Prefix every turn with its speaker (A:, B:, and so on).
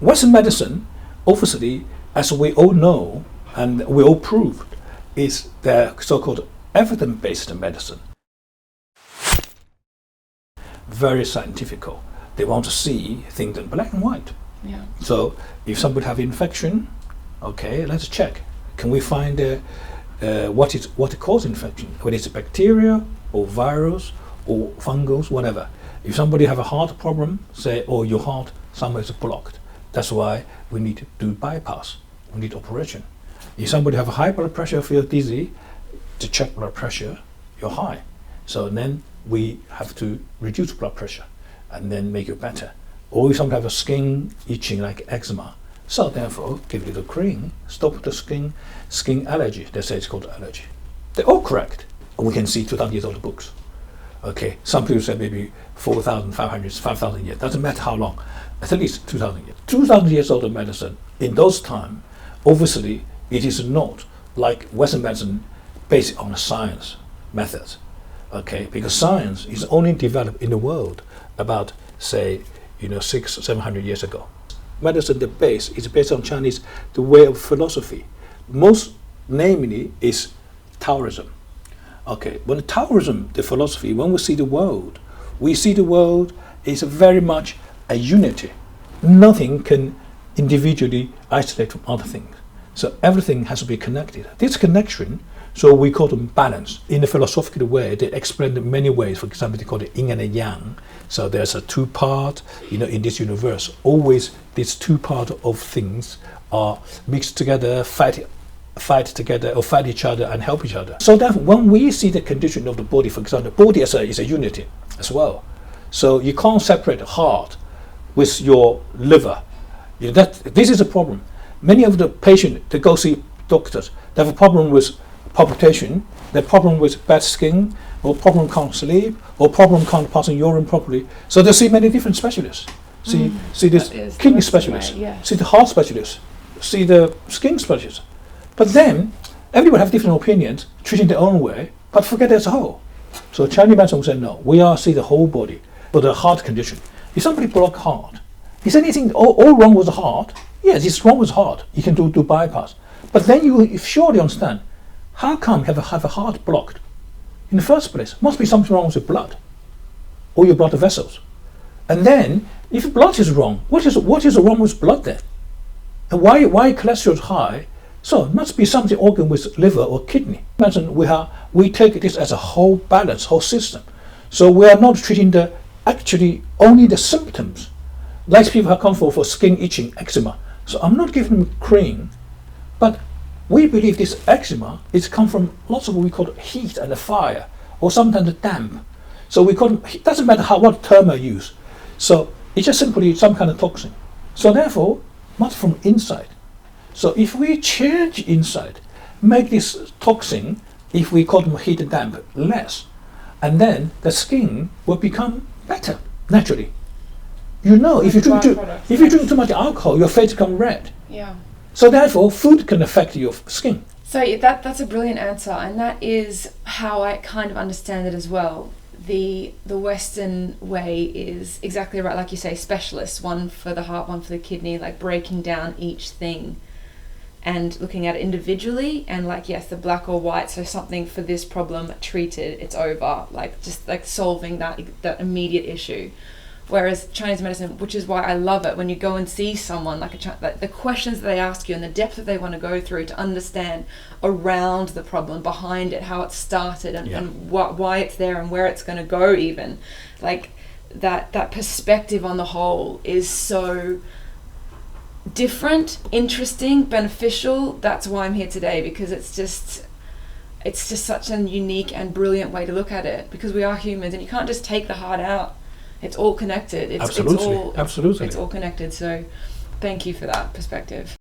A: Western medicine, obviously, as we all know and we all proved, is the so-called evidence-based medicine. Very scientific. They want to see things in black and white.
B: Yeah.
A: So if somebody have infection, okay, let's check. Can we find what causes infection? Whether it's a bacteria or virus or fungus, whatever. If somebody have a heart problem, say, oh, your heart somewhere is blocked. That's why we need to do bypass. We need operation. If somebody have a high blood pressure, feel dizzy, to check blood pressure, you're high. So then we have to reduce blood pressure and then make it better. Or if somebody have a skin itching like eczema, so therefore give it a cream, stop the skin allergy. They say it's called allergy. They're all correct. We can see 2,000 years old books. Okay, some people say maybe 4,500, 5,000 years. Doesn't matter how long. At least 2,000 years. 2,000 years old medicine. In those times, obviously, it is not like Western medicine based on science methods. Okay, because science is only developed in the world about, say, 600-700 years ago. Medicine, the base is based on Chinese, the way of philosophy. Most namely is Taoism. Okay, when Taoism, the philosophy, when we see the world is very much a unity. Nothing can individually isolate from other things. So everything has to be connected. This connection, so we call them balance. In a philosophical way, they explain it in many ways. For example, they call it yin and a yang. So there's a two-part, in this universe. Always these two parts of things are mixed together, fight together, or fight each other and help each other. So that when we see the condition of the body, for example, the body is a unity as well. So you can't separate the heart with your liver. This is a problem. Many of the patients that go see doctors, they have a problem with palpitation, they have a problem with bad skin, or problem can't sleep, or problem can't pass in urine properly. So they see many different specialists. See this kidney specialist, see the heart specialist, see the skin specialist. But then everyone have different opinions, treating their own way, but forget it as a whole. So Chinese medicine will say no, we are see the whole body for the heart condition. If somebody block heart, is anything all wrong with the heart? Yes, it's wrong with heart. You can do bypass. But then you surely understand, how come you have a heart blocked? In the first place, must be something wrong with your blood or your blood vessels. And then, if blood is wrong, what is wrong with blood then? And why cholesterol is high? So it must be something organ with liver or kidney. Imagine we take this as a whole balance, whole system. So we are not treating actually only the symptoms. Like people have come for skin itching, eczema. So I'm not giving them cream, but we believe this eczema is come from lots of what we call heat and the fire, or sometimes the damp. So we call them, it doesn't matter what term I use. So it's just simply some kind of toxin. So therefore, must from inside. So if we change inside, make this toxin, if we call them heat and damp, less, and then the skin will become better naturally. If you drink too much alcohol, your face becomes red.
B: Yeah.
A: So therefore, food can affect your skin.
B: So that's a brilliant answer, and that is how I kind of understand it as well. The Western way is exactly right, like you say, specialists, one for the heart, one for the kidney, like breaking down each thing and looking at it individually, and like, yes, the black or white, so something for this problem treated, it's over, like just like solving that immediate issue. Whereas Chinese medicine, which is why I love it, when you go and see someone, like the questions that they ask you and the depth that they want to go through to understand around the problem, behind it, how it started, and why it's there and where it's going to go, even like that perspective on the whole is so different, interesting, beneficial. That's why I'm here today, because it's just such a unique and brilliant way to look at it, because we are humans and you can't just take the heart out. It's all connected. Absolutely. It's all connected. So thank you for that perspective.